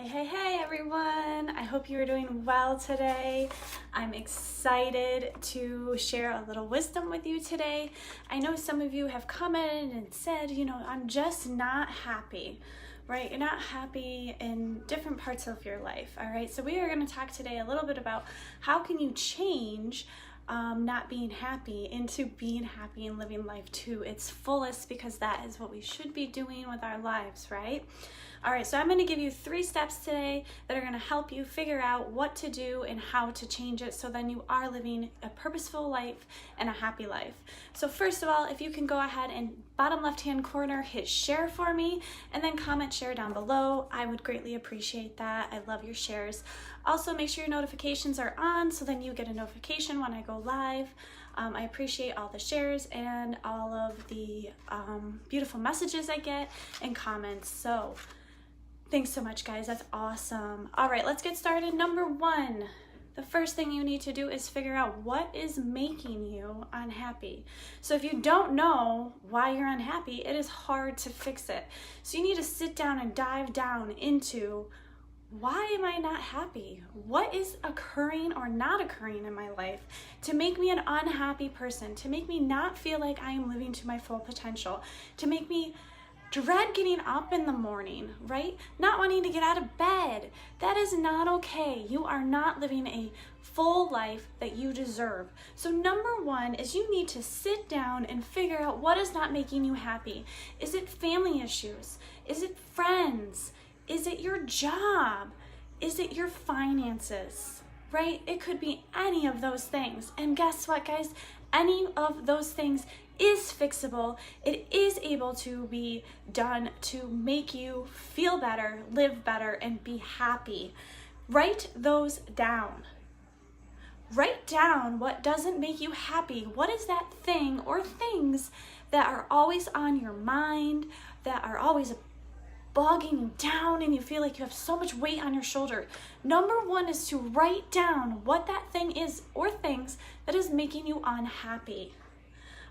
Hey everyone! I hope you are doing well today. I'm excited to share a little wisdom with you today. I know some of you have commented and said, I'm just not happy, right? You're not happy in different parts of your life, all right? So we are going to talk today a little bit about how can you change not being happy into being happy and living life to its fullest, because that is what we should be doing with our lives, right? All right, so I'm going to give you 3 steps today that are going to help you figure out what to do and how to change it so then you are living a purposeful life and a happy life. So first of all, if you can go ahead and bottom left-hand corner, hit share for me, and then comment share down below. I would greatly appreciate that. I love your shares. Also, make sure your notifications are on so then you get a notification when I go live. I appreciate all the shares and all of the beautiful messages I get and comments. So thanks so much, guys. That's awesome. All right, let's get started. Number 1, the first thing you need to do is figure out what is making you unhappy. So if you don't know why you're unhappy, it is hard to fix it. So you need to sit down and dive down into, why am I not happy? What is occurring or not occurring in my life to make me an unhappy person, to make me not feel like I am living to my full potential, to make me dread getting up in the morning, right? Not wanting to get out of bed. That is not okay. You are not living a full life that you deserve. So number 1 is you need to sit down and figure out what is not making you happy. Is it family issues? Is it friends? Is it your job? Is it your finances, right? It could be any of those things. And guess what, guys? Any of those things is fixable. It is able to be done to make you feel better, live better, and be happy. Write those down. Write down what doesn't make you happy. What is that thing or things that are always on your mind, that are always bogging you down and you feel like you have so much weight on your shoulder? Number 1 is to write down what that thing is or things that is making you unhappy.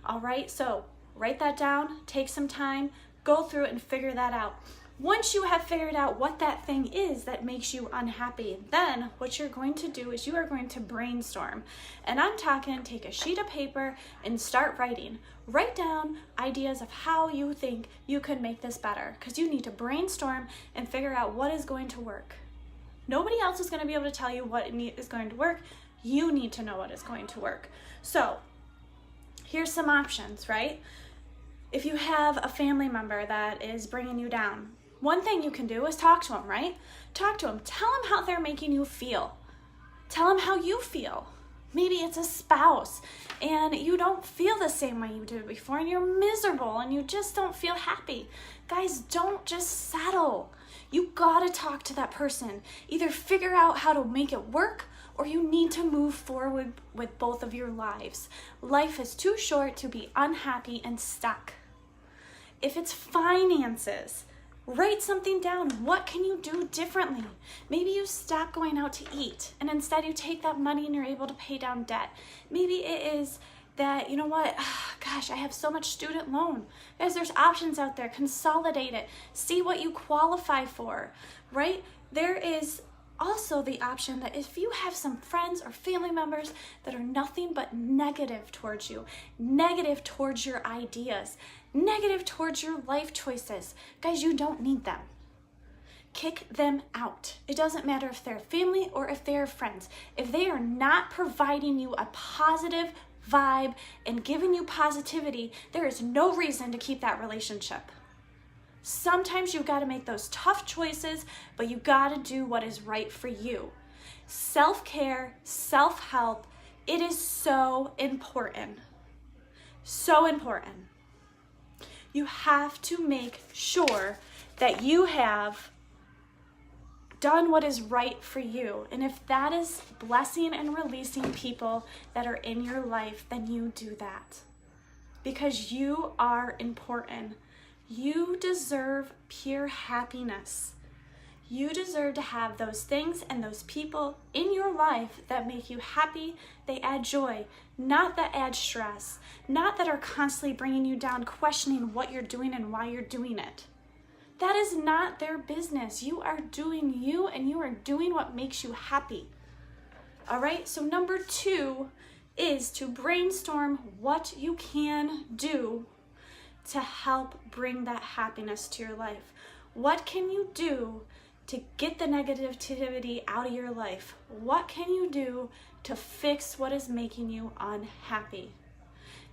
All right, so write that down, take some time, go through it and figure that out. Once you have figured out what that thing is that makes you unhappy, then what you're going to do is you are going to brainstorm. And I'm talking, take a sheet of paper and start writing. Write down ideas of how you think you could make this better, because you need to brainstorm and figure out what is going to work. Nobody else is going to be able to tell you what is going to work. You need to know what is going to work. So here's some options, right? If you have a family member that is bringing you down, one thing you can do is talk to them, right? Talk to them. Tell them how they're making you feel. Tell them how you feel. Maybe it's a spouse and you don't feel the same way you did before and you're miserable and you just don't feel happy. Guys, don't just settle. You gotta talk to that person. Either figure out how to make it work or you need to move forward with both of your lives. Life is too short to be unhappy and stuck. If it's finances, write something down. What can you do differently? Maybe you stop going out to eat and instead you take that money and you're able to pay down debt. Maybe it is that, you know what, gosh, I have so much student loan. Guys, there's options out there. Consolidate it. See what you qualify for, right? There is also the option that if you have some friends or family members that are nothing but negative towards you, negative towards your ideas, negative towards your life choices, guys, you don't need them. Kick them out. It doesn't matter if they're family or if they're friends. If they are not providing you a positive vibe and giving you positivity, there is no reason to keep that relationship. Sometimes you've got to make those tough choices, but you got to do what is right for you. Self-care, self-help, it is so important. So important. You have to make sure that you have done what is right for you. And if that is blessing and releasing people that are in your life, then you do that. Because you are important. You deserve pure happiness. You deserve to have those things and those people in your life that make you happy, they add joy, not that add stress, not that are constantly bringing you down, questioning what you're doing and why you're doing it. That is not their business. You are doing you, and you are doing what makes you happy. All right, so number 2 is to brainstorm what you can do to help bring that happiness to your life. What can you do to get the negativity out of your life? What can you do to fix what is making you unhappy?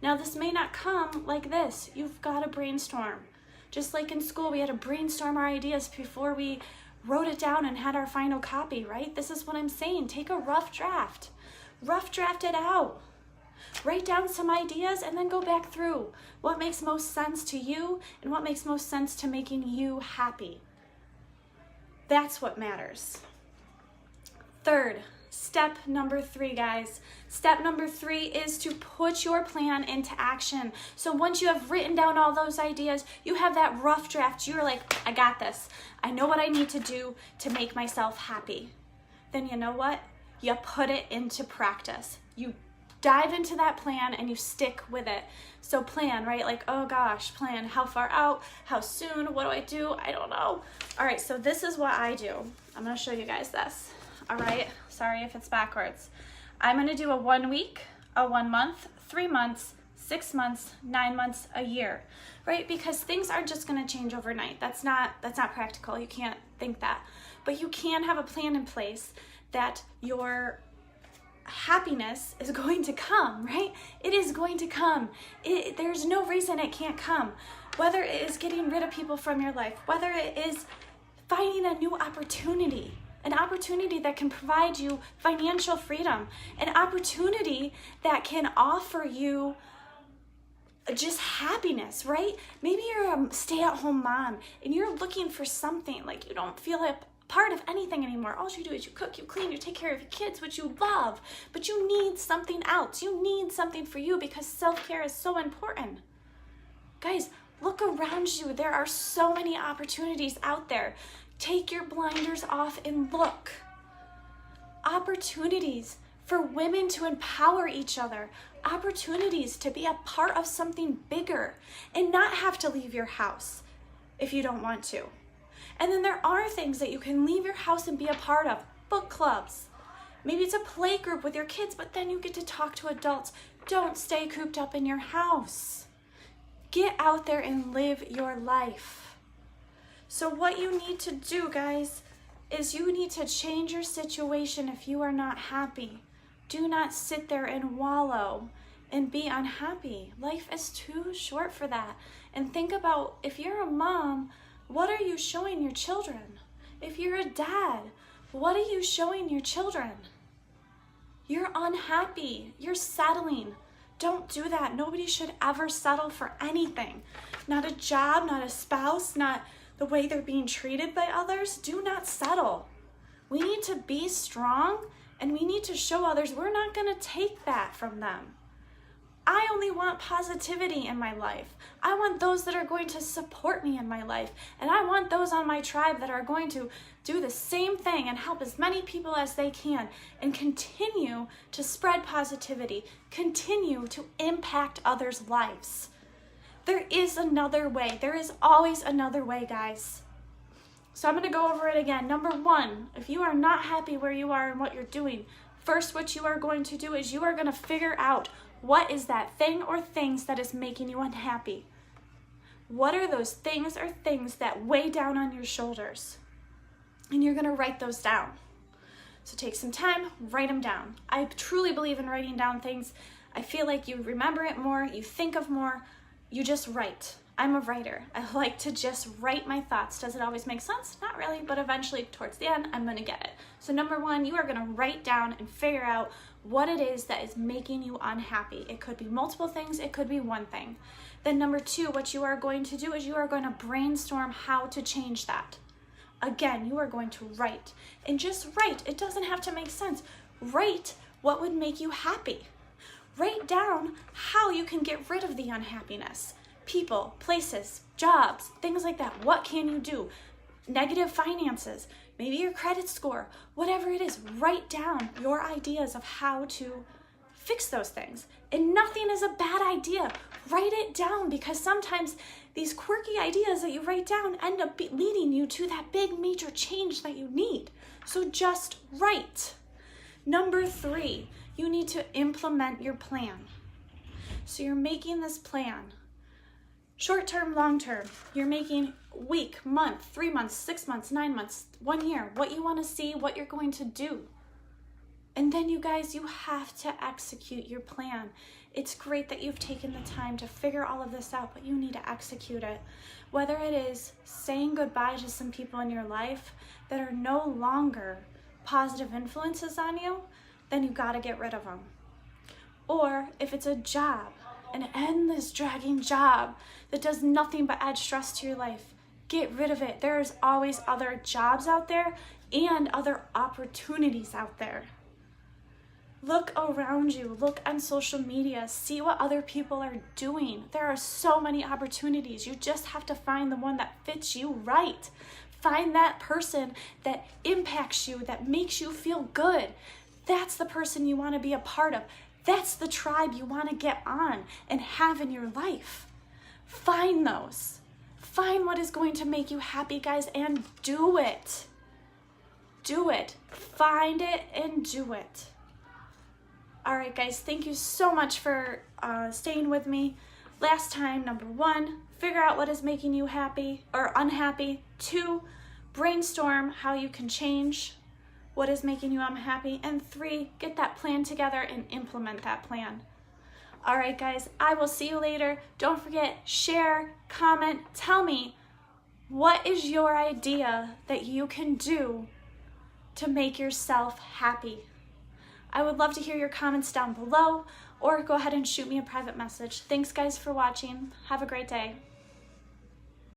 Now, this may not come like this. You've got to brainstorm. Just like in school, we had to brainstorm our ideas before we wrote it down and had our final copy, right? This is what I'm saying. Take a rough draft. Rough draft it out. Write down some ideas and then go back through what makes most sense to you and what makes most sense to making you happy. That's what matters. Third, step number 3, guys. Step number 3 is to put your plan into action. So once you have written down all those ideas, you have that rough draft, you're like, I got this. I know what I need to do to make myself happy. Then you know what? You put it into practice. You dive into that plan and you stick with it. So plan, right? Like, oh gosh, plan. How far out? How soon? What do I do? I don't know. All right, so this is what I do. I'm gonna show you guys this. All right, sorry if it's backwards. I'm gonna do a 1 week, a 1 month, 3 months, 6 months, 9 months, a year, right? Because things aren't just gonna change overnight. That's not practical. You can't think that. But you can have a plan in place that your happiness is going to come, right? It is going to come. There's no reason it can't come. Whether it is getting rid of people from your life, whether it is finding a new opportunity, an opportunity that can provide you financial freedom, an opportunity that can offer you just happiness, right? Maybe you're a stay-at-home mom and you're looking for something, like you don't feel a part of anything anymore. All you do is you cook, you clean, you take care of your kids, which you love, but you need something else. You need something for you because self-care is so important. Guys, look around you. There are so many opportunities out there. Take your blinders off and look. Opportunities for women to empower each other. Opportunities to be a part of something bigger and not have to leave your house if you don't want to. And then there are things that you can leave your house and be a part of. Book clubs. Maybe it's a play group with your kids, but then you get to talk to adults. Don't stay cooped up in your house. Get out there and live your life. So what you need to do, guys, is you need to change your situation if you are not happy. Do not sit there and wallow and be unhappy. Life is too short for that. And think about, if you're a mom, what are you showing your children? If you're a dad, what are you showing your children? You're unhappy. You're settling. Don't do that. Nobody should ever settle for anything. Not a job, not a spouse, not the way they're being treated by others. Do not settle. We need to be strong and we need to show others we're not going to take that from them. I only want positivity in my life. I want those that are going to support me in my life. And I want those on my tribe that are going to do the same thing and help as many people as they can and continue to spread positivity, continue to impact others' lives. There is another way. There is always another way, guys. So I'm going to go over it again. Number 1, if you are not happy where you are and what you're doing, first what you are going to do is you are going to figure out what is that thing or things that is making you unhappy. What are those things or things that weigh down on your shoulders? And you're going to write those down. So take some time, write them down. I truly believe in writing down things. I feel like you remember it more, you think of more, you just write. I'm a writer. I like to just write my thoughts. Does it always make sense? Not really, but eventually towards the end, I'm going to get it. So number 1, you are going to write down and figure out what it is that is making you unhappy. It could be multiple things. It could be one thing. Then number 2, what you are going to do is you are going to brainstorm how to change that. Again, you are going to write. And just write. It doesn't have to make sense. Write what would make you happy. Write down how you can get rid of the unhappiness. People, places, jobs, things like that. What can you do? Negative finances, maybe your credit score, whatever it is. Write down your ideas of how to fix those things. And nothing is a bad idea. Write it down because sometimes these quirky ideas that you write down end up leading you to that big major change that you need. So just write. Number 3, you need to implement your plan. So you're making this plan. Short term, long term. You're making week, month, 3 months, 6 months, 9 months, 1 year, what you want to see, what you're going to do. And then you guys, you have to execute your plan. It's great that you've taken the time to figure all of this out, but you need to execute it. Whether it is saying goodbye to some people in your life that are no longer positive influences on you, then you gotta get rid of them. Or if it's a job, an endless dragging job that does nothing but add stress to your life, get rid of it. There's always other jobs out there and other opportunities out there. Look around you, look on social media, see what other people are doing. There are so many opportunities. You just have to find the one that fits you right. Find that person that impacts you, that makes you feel good. That's the person you want to be a part of. That's the tribe you want to get on and have in your life. Find those. Find what is going to make you happy, guys, and do it. Do it. Find it and do it. All right, guys, thank you so much for staying with me. Last time, number 1, figure out what is making you happy or unhappy. 2, brainstorm how you can change what is making you unhappy. And 3, get that plan together and implement that plan. All right, guys, I will see you later. Don't forget, share, comment, tell me what is your idea that you can do to make yourself happy. I would love to hear your comments down below, or go ahead and shoot me a private message. Thanks, guys, for watching. Have a great day.